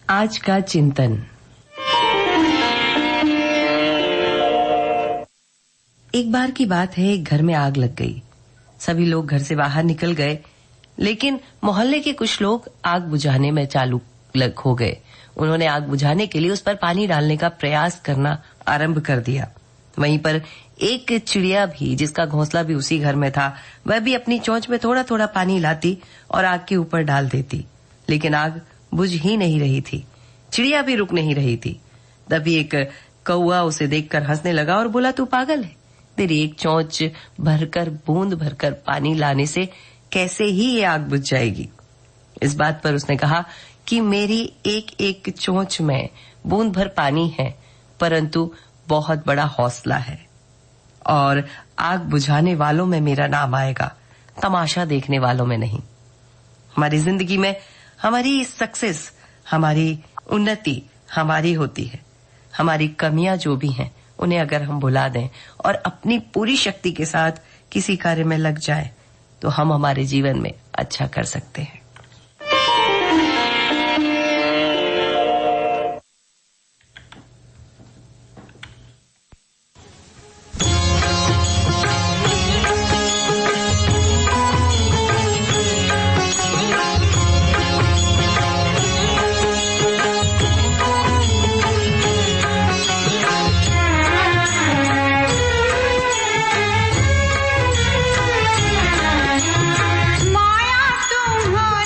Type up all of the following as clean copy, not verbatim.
आज का चिंतन। एक बार की बात है, एक घर में आग लग गई। सभी लोग घर से बाहर निकल गए, लेकिन मोहल्ले के कुछ लोग आग बुझाने में चालू हो गए। उन्होंने आग बुझाने के लिए उस पर पानी डालने का प्रयास करना आरंभ कर दिया। वहीं पर एक चिड़िया भी, जिसका घोंसला भी उसी घर में था, वह भी अपनी चोंच में थोड़ा थोड़ा पानी लाती और आग के ऊपर डाल देती, लेकिन आग बुझ ही नहीं रही थी। चिड़िया भी रुक नहीं रही थी। तभी एक कौआ उसे देखकर हंसने लगा और बोला, तू पागल है? तेरी एक चोंच भरकर, बूंद भरकर पानी लाने से कैसे ही ये आग बुझ जाएगी? इस बात पर उसने कहा कि मेरी एक एक चोंच में बूंद भर पानी है, परंतु बहुत बड़ा हौसला है और आग बुझाने वालों में मेरा नाम आएगा, तमाशा देखने वालों में नहीं। हमारी जिंदगी में हमारी सक्सेस, हमारी उन्नति हमारी होती है। हमारी कमियां जो भी हैं, उन्हें अगर हम भुला दें और अपनी पूरी शक्ति के साथ किसी कार्य में लग जाए, तो हम हमारे जीवन में अच्छा कर सकते हैं। माया तुम्हारी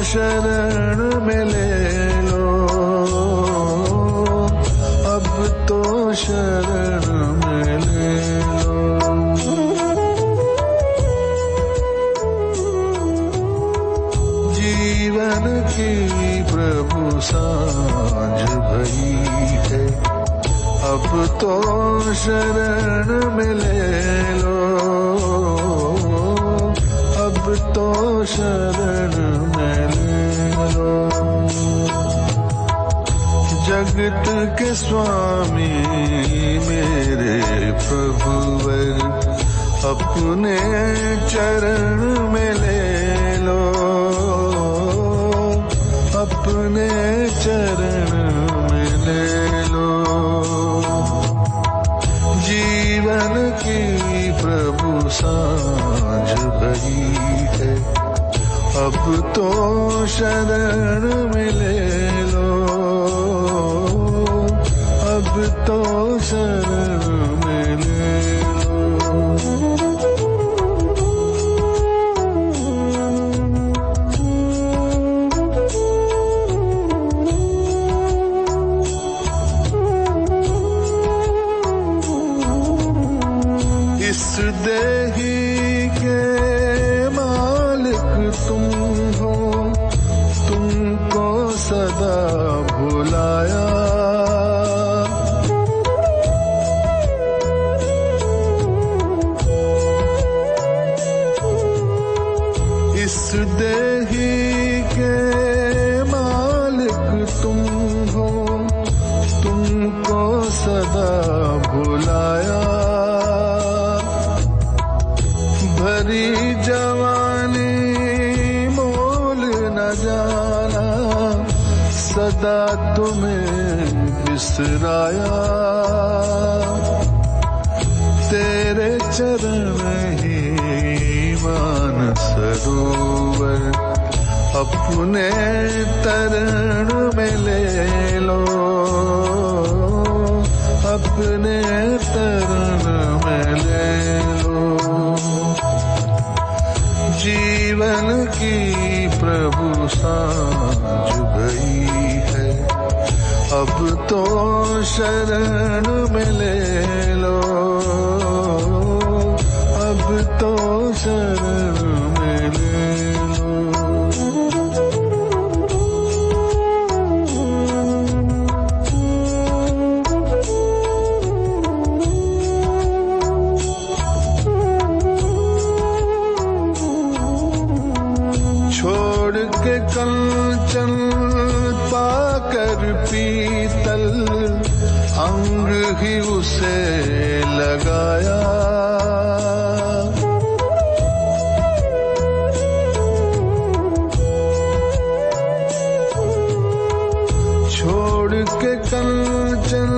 शरण में ले लो, अब तो शरण में ले लो। जीवन की प्रभु सांझ भई है, अब तो शरण में ले लो, अब तो शरण में ले लो। जगत के स्वामी मेरे प्रभुवर, अपने चरण में ले लो, अपने चरण में ले लो। जीवन की प्रभु सांझ भई है, अब तो शरण में ले लो, अब तो शरण में ले लो। इस देही के मालिक तुम हो, तुमको सदा भुलाया। इस देही के मालिक तुम हो, तुमको सदा भुलाया। भरी जवानी मोल न जाना, सदा तुम्हें बिसराया। तेरे चरण ही मान सरोवर, अपने तरण में ले लो, अपने तरण में ले लो। जीवन की प्रभु सांझ भई है, अब तो शरण में ले लो, अब तो शरण में ले लो। छोड़ के कंचन पाकर पीतल, अंग ही उसे लगाया। छोड़ के कंचन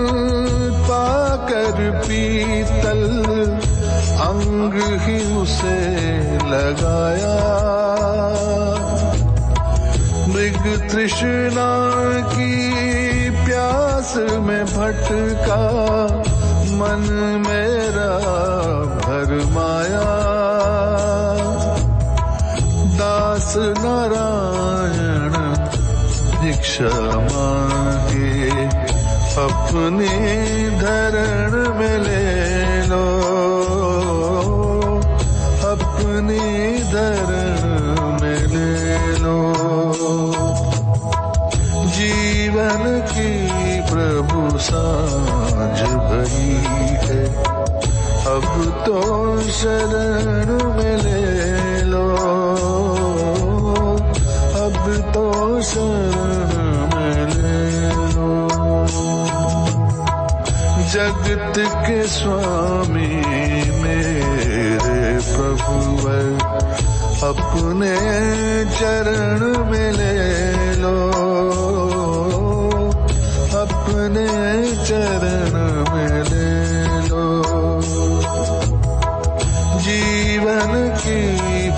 पाकर पीतल, अंग ही उसे लगाया। मृग तृष्णा की प्यास में भटका, मन मेरा भरमाया। दास नारायण भिक्षा मांगे, अपनी धरण में ले लो, अपनी धरण में ले लो। जीवन की प्रभु सांझ भई है, अब तो शरण में ले लो, अब तो शरण में ले लो। जगत के स्वामी मेरे प्रभुवर, अपने चरण में ले लो, अपने चरण में ले लो। जीवन की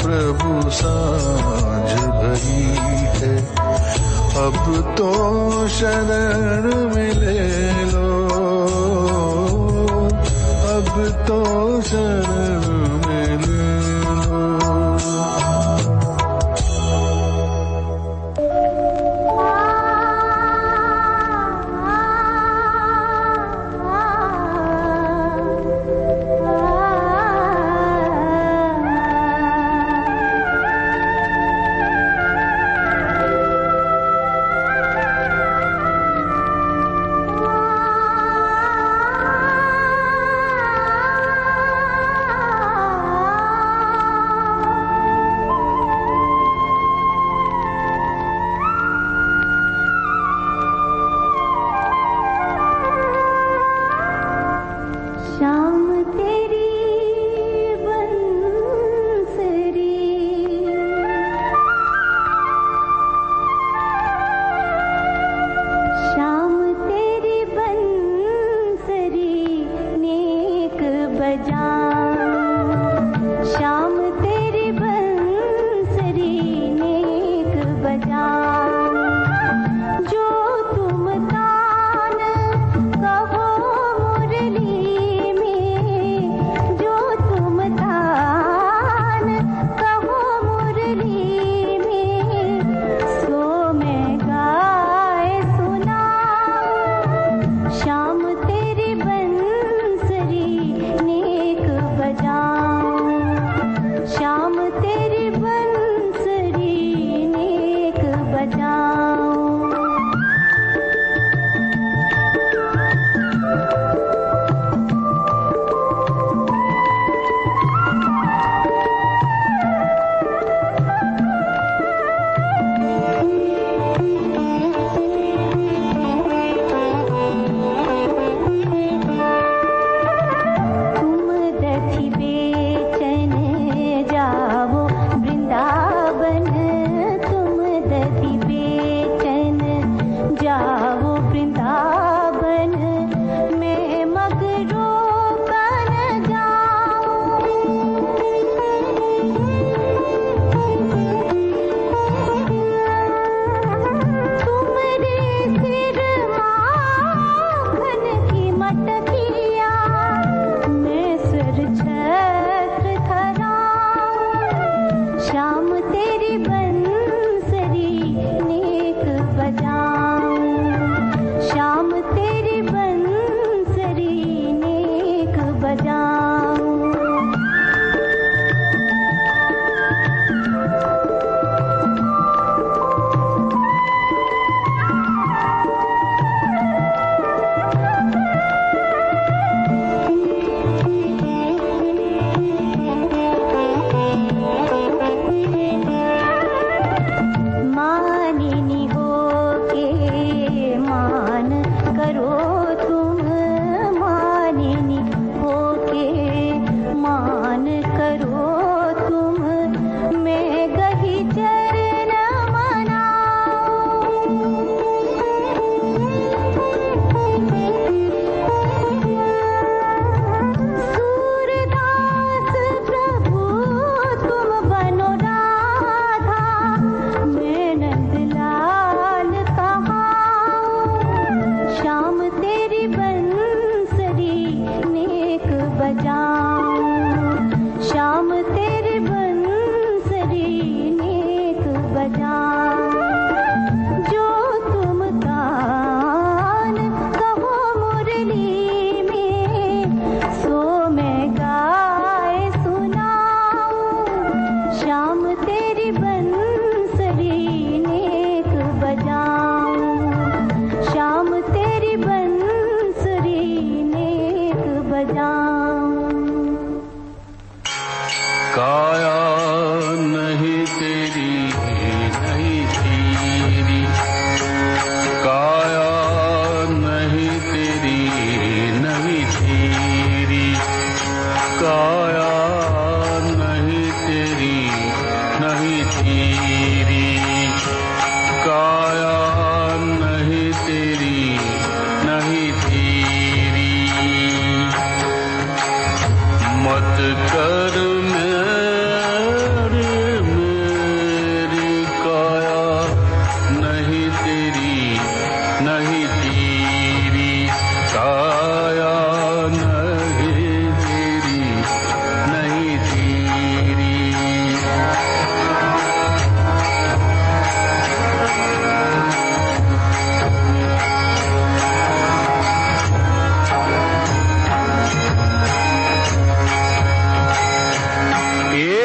प्रभु सांझ भई है, अब तो शरण में ले लो, अब तो शरण में ले लो।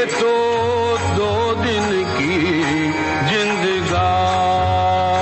तो 2 दिन की जिंदगानी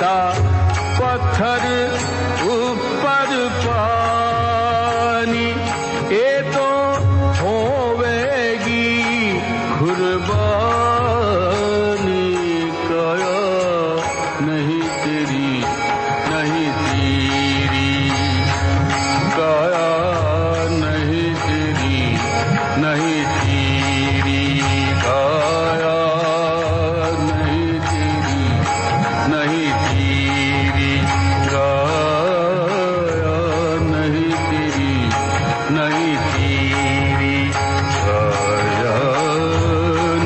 जैसा पत्थर ऊपर पानी, ये तो होवेगी कुर्बानी। काया नहीं तेरी, नहीं तेरी, काया नहीं तेरी, नहीं तेरी, काया नहीं तेरी, नहीं तेरी, काया नहीं तेरी, नहीं तेरी, काया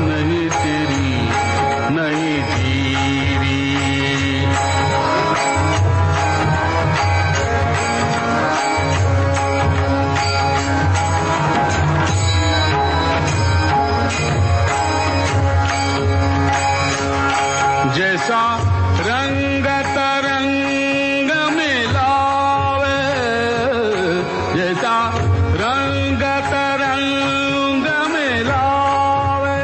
नहीं तेरी, नहीं तेरी। जैसा रंग तरंग मिलावे, जैसा रंग तरंग मिलावे,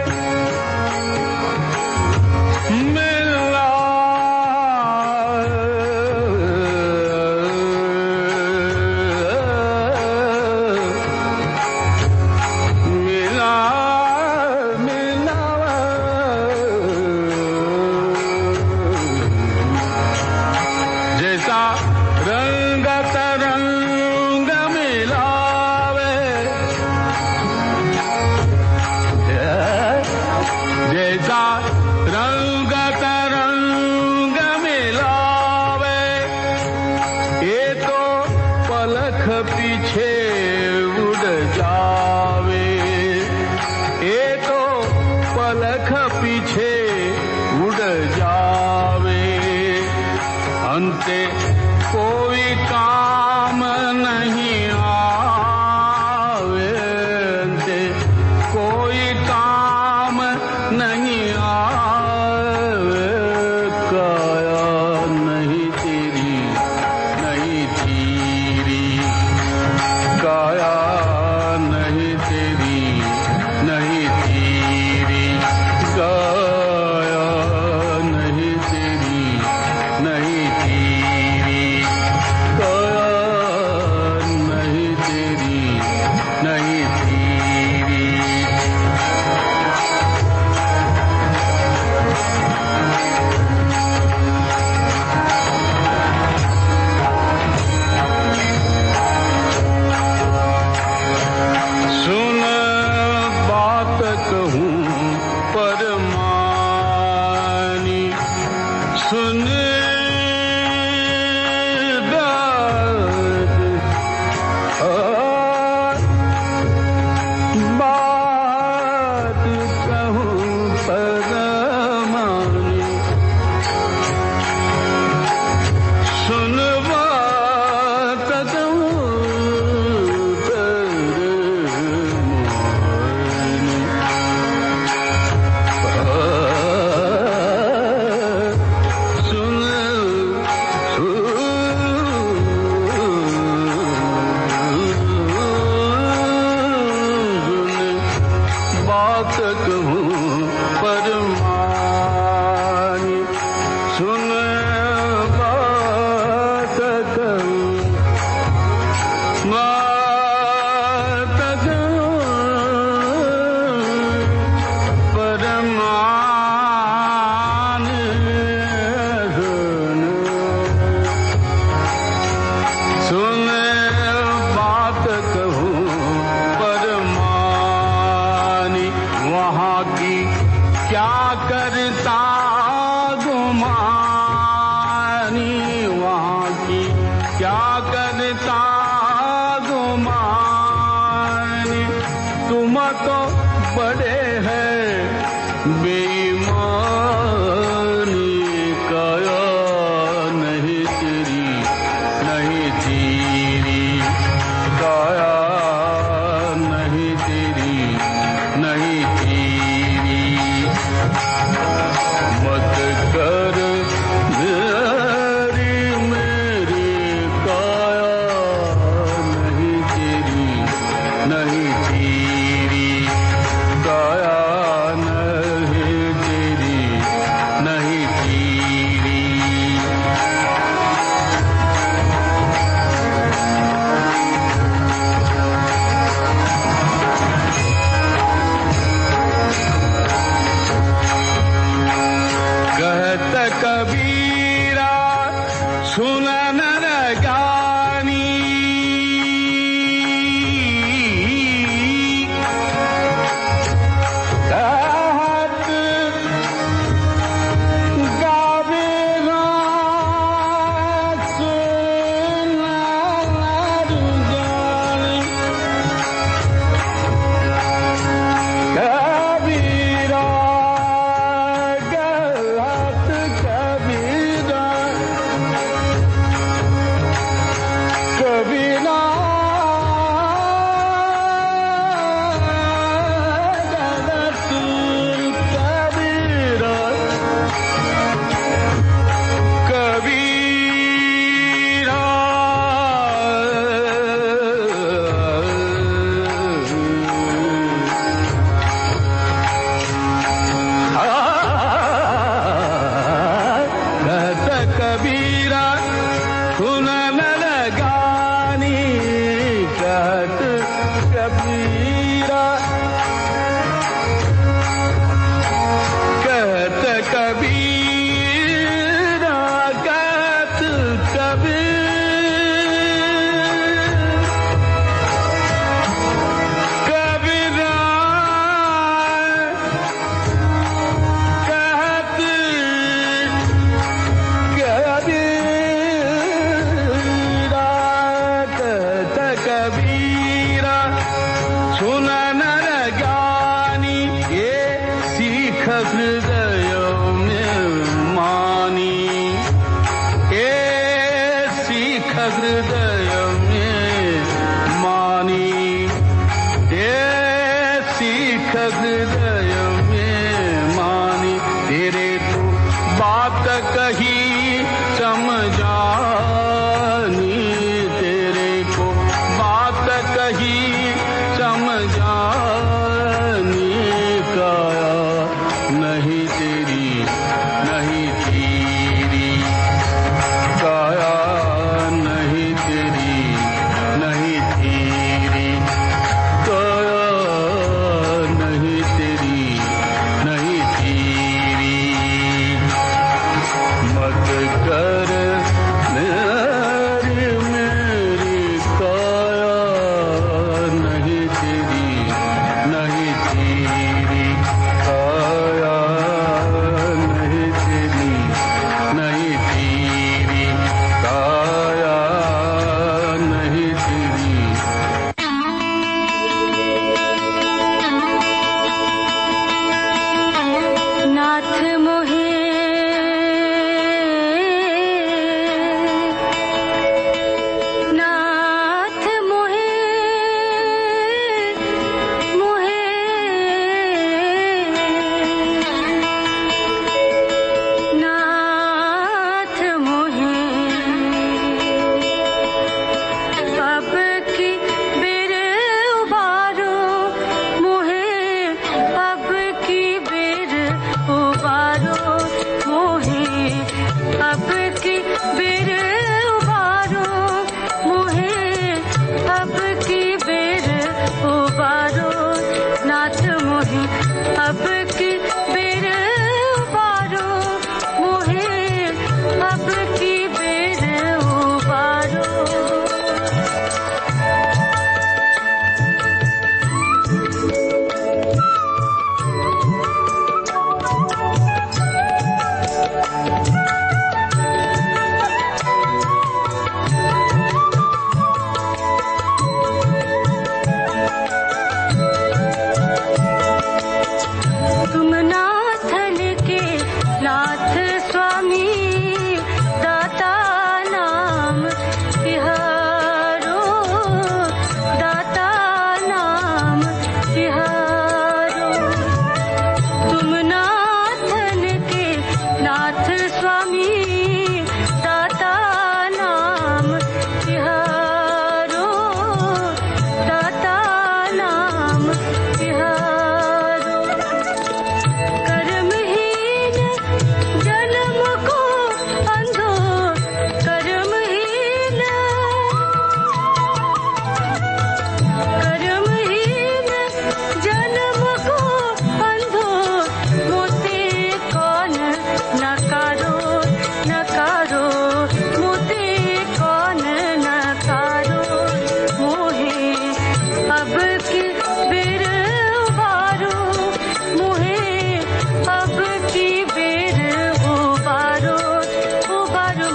जैसा रंग तरंग मिलावे, जैसा रंग तरंग मिलावे, ये तो पलक पीछे उड़ जावे, ये तो पलक पीछे उड़ जावे। अंते कोई काम नहीं आवे, अंते कोई काम नहीं आवे। काया नहीं तेरी, नहीं तेरी, काया नहीं तेरी, नहीं तेरी, काया नहीं तेरी, नहीं तेरी, काया नहीं तेरी, नहीं तेरी। सुन बात कहूँ परमानी, सुन बात कहूँ परमानी, सुन बात कहूँ बात कहूँ परमानी, सुन बात कहूँ, बात कहूँ परमानी, सुन बात कहूँ परमानी। वहाँ की क्या करता गुमानी, वहाँ की क्या करता गुमानी। तुम तो बड़े हैं बेईमानी, काया नहीं तेरी, नहीं तेरी, काया नहीं तेरी, नहीं तेरी। मत कर मेरी काया सुन नर ज्ञानी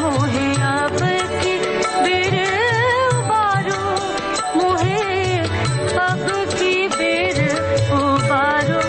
मोहे अब की बेर उबारो, मोहे अब की बेर उबारो।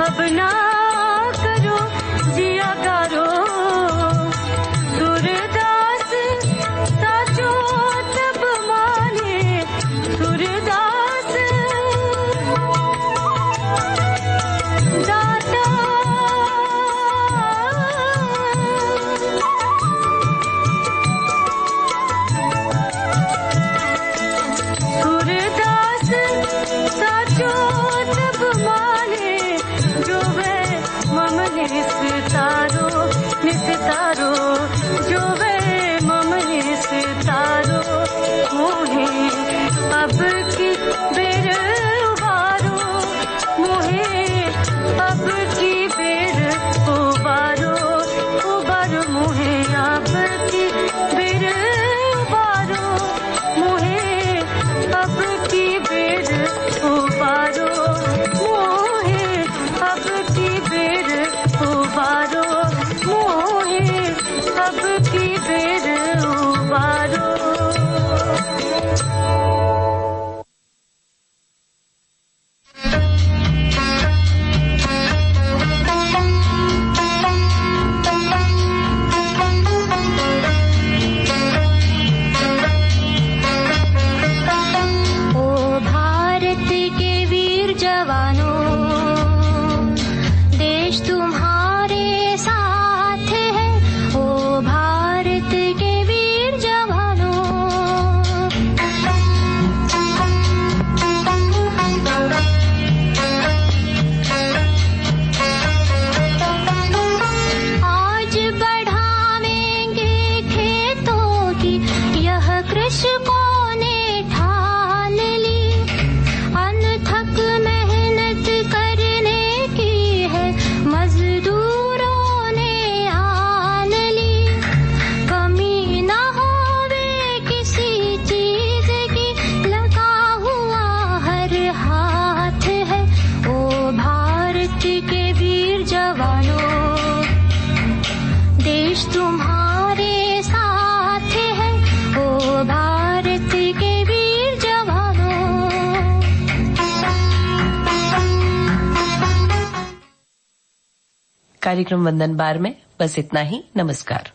अब ना करो जिया गारो, सूरदास साचो तब माने, सूरदास दाता सूरदास साचो तब माने, जो वे मम निस्तारो निस्तारो, जो वे मम निस्तारो, मोहे अब की बेर उबारो, मोहे अब की बेर उबारो, उबारो मोहे अब की बेर उबारो, मोहे अब की बेर उबारो, मोहे अब की बेर उबारो, मोहे अब की बेर उबारो। ओ भारत के वीर जवानों, देश तुम्हारे साथ है, ओ भारत के वीर जवानों। आज बढ़ावेंगे खेतों की यह कृषकों ने ठान ली, अनथक मेहनत करने की है मजदूरों ने आन ली, कमी न होवे किसी चीज की, लगा हुआ हर हाथ है, ओ भारत के वीर जवानों, देश तुम्हारे साथ है, ओ भारत के वीर जवानों। कार्यक्रम वंदन बार में बस इतना ही। नमस्कार।